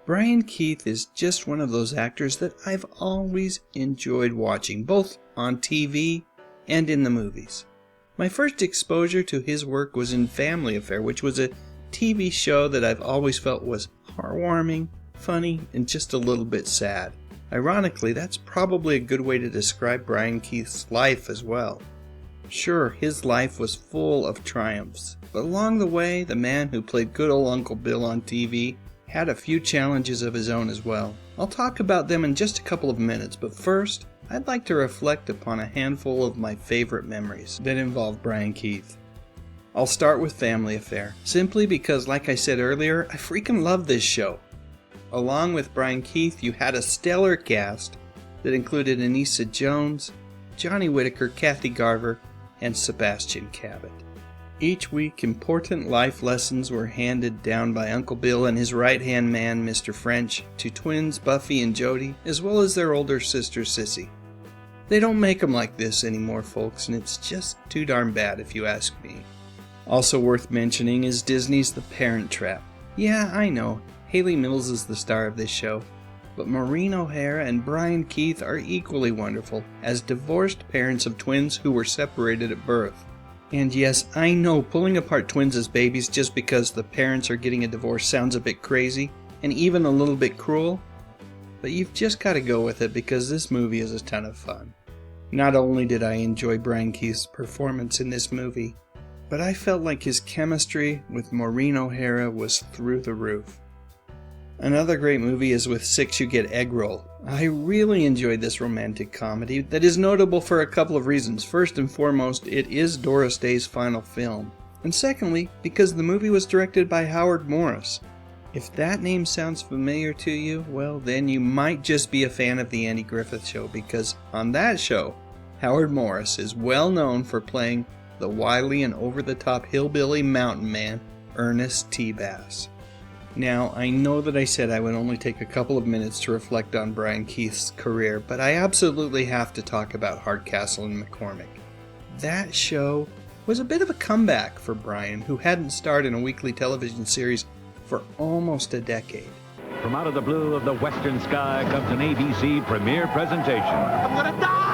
Brian Keith is just one of those actors that I've always enjoyed watching, both on TV and in the movies. My first exposure to his work was in Family Affair, which was a TV show that I've always felt was heartwarming, funny, and just a little bit sad. Ironically, that's probably a good way to describe Brian Keith's life as well. Sure, his life was full of triumphs, but along the way, the man who played good old Uncle Bill on TV had a few challenges of his own as well. I'll talk about them in just a couple of minutes, but first, I'd like to reflect upon a handful of my favorite memories that involve Brian Keith. I'll start with Family Affair, simply because, like I said earlier, I freaking love this show. Along with Brian Keith, you had a stellar cast that included Anissa Jones, Johnny Whitaker, Kathy Garver, and Sebastian Cabot. Each week, important life lessons were handed down by Uncle Bill and his right-hand man, Mr. French, to twins Buffy and Jody, as well as their older sister, Sissy. They don't make them like this anymore, folks, and it's just too darn bad if you ask me. Also worth mentioning is Disney's The Parent Trap. Yeah, I know, Hayley Mills is the star of this show, but Maureen O'Hara and Brian Keith are equally wonderful as divorced parents of twins who were separated at birth. And yes, I know pulling apart twins as babies just because the parents are getting a divorce sounds a bit crazy, and even a little bit cruel, but you've just got to go with it because this movie is a ton of fun. Not only did I enjoy Brian Keith's performance in this movie, but I felt like his chemistry with Maureen O'Hara was through the roof. Another great movie is with Six You Get Egg Roll. I really enjoyed this romantic comedy that is notable for a couple of reasons. First and foremost, it is Doris Day's final film. And secondly, because the movie was directed by Howard Morris. If that name sounds familiar to you, well then you might just be a fan of the Andy Griffith Show, because on that show, Howard Morris is well known for playing the wily and over-the-top hillbilly mountain man, Ernest T. Bass. Now, I know that I said I would only take a couple of minutes to reflect on Brian Keith's career, but I absolutely have to talk about Hardcastle and McCormick. That show was a bit of a comeback for Brian, who hadn't starred in a weekly television series for almost a decade. From out of the blue of the western sky comes an ABC premiere presentation. I'm gonna die!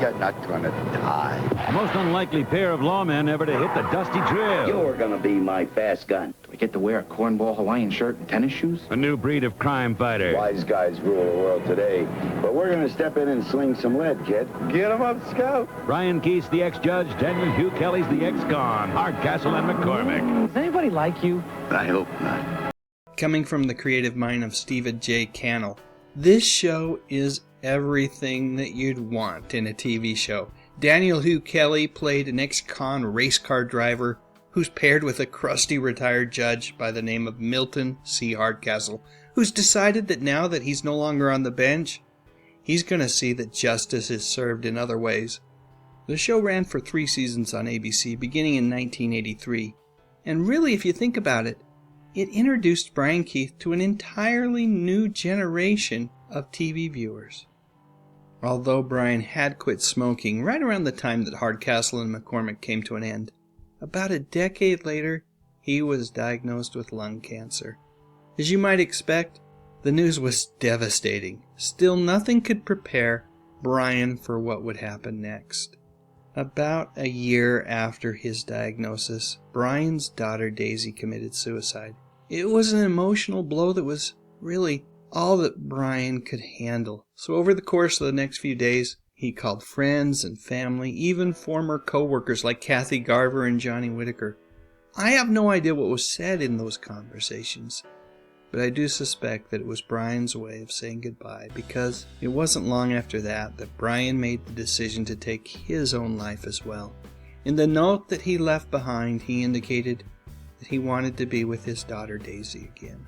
You're not gonna die. The most unlikely pair of lawmen ever to hit the dusty trail. You're gonna be my fast gun. Do I get to wear a cornball Hawaiian shirt and tennis shoes? A new breed of crime fighter. Wise guys rule the world today, but we're gonna step in and sling some lead, kid. Get him up, Scout. Brian Keith's the ex-judge, Daniel Hugh Kelly's the ex-con. Hardcastle and McCormick. Does anybody like you? I hope not. Coming from the creative mind of Stephen J. Cannell, this show is everything that you'd want in a TV show. Daniel Hugh Kelly played an ex-con race car driver who's paired with a crusty retired judge by the name of Milton C. Hardcastle, who's decided that now that he's no longer on the bench, he's going to see that justice is served in other ways. The show ran for 3 seasons on ABC, beginning in 1983, and really, if you think about it, it introduced Brian Keith to an entirely new generation of TV viewers. Although Brian had quit smoking right around the time that Hardcastle and McCormick came to an end, about a decade later, he was diagnosed with lung cancer. As you might expect, the news was devastating. Still, nothing could prepare Brian for what would happen next. About a year after his diagnosis, Brian's daughter Daisy committed suicide. It was an emotional blow that was really all that Brian could handle. So over the course of the next few days, he called friends and family, even former co-workers like Kathy Garver and Johnny Whitaker. I have no idea what was said in those conversations, but I do suspect that it was Brian's way of saying goodbye, because it wasn't long after that Brian made the decision to take his own life as well. In the note that he left behind, he indicated that he wanted to be with his daughter Daisy again.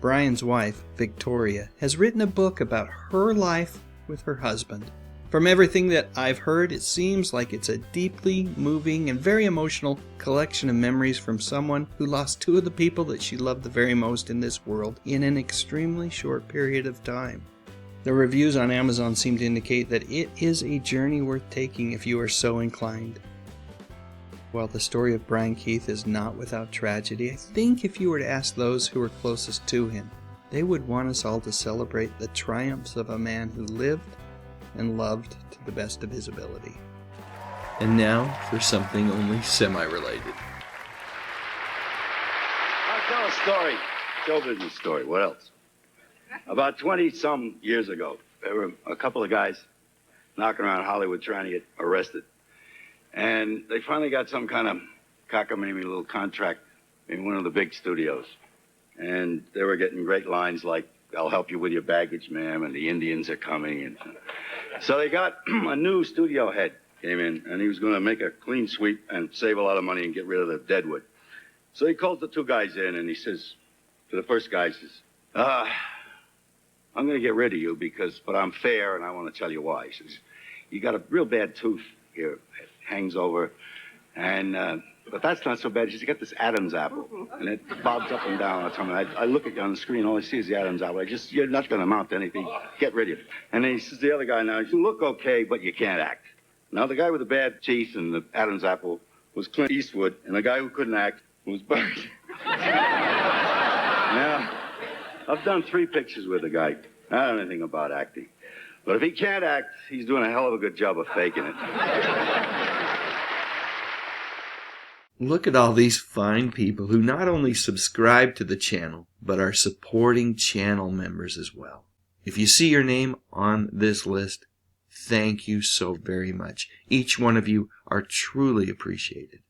Brian's wife, Victoria, has written a book about her life with her husband. From everything that I've heard, it seems like it's a deeply moving and very emotional collection of memories from someone who lost 2 of the people that she loved the very most in this world in an extremely short period of time. The reviews on Amazon seem to indicate that it is a journey worth taking if you are so inclined. While the story of Brian Keith is not without tragedy, I think if you were to ask those who were closest to him, They would want us all to celebrate the triumphs of a man who lived and loved to the best of his ability. And now for something only semi-related. I'll tell a story. Show business story. What else? About 20-some years ago, there were a couple of guys knocking around Hollywood trying to get arrested. And they finally got some kind of cockamamie little contract in one of the big studios. And they were getting great lines like, "I'll help you with your baggage, ma'am, and the Indians are coming." And so they got a new studio head came in, and he was going to make a clean sweep and save a lot of money and get rid of the deadwood. So he calls the two guys in, and he says to the first guy, he says, "I'm going to get rid of you but I'm fair, and I want to tell you why." He says, "You got a real bad tooth here. It hangs over, and but that's not so bad. You got this Adam's apple, and it bobs up and down all the time. I look at you on the screen, all I see is the Adam's apple. You're not going to amount to anything. Get rid of it." And then he says to the other guy, "Now, you look okay, but you can't act." Now, the guy with the bad teeth and the Adam's apple was Clint Eastwood, and the guy who couldn't act was Burt. Now, I've done 3 pictures with the guy. I don't know anything about acting. But if he can't act, he's doing a hell of a good job of faking it. Look at all these fine people who not only subscribe to the channel, but are supporting channel members as well. If you see your name on this list, thank you so very much. Each one of you are truly appreciated.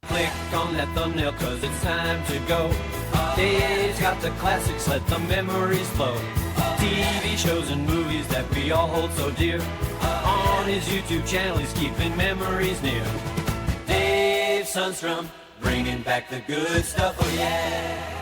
Click on that thumbnail cause it's time to go. Dave's got the classics, let the memories flow. TV shows and movies that we all hold so dear. On his YouTube channel he's keeping memories near. Dave Sundstrom, bringing back the good stuff, oh yeah.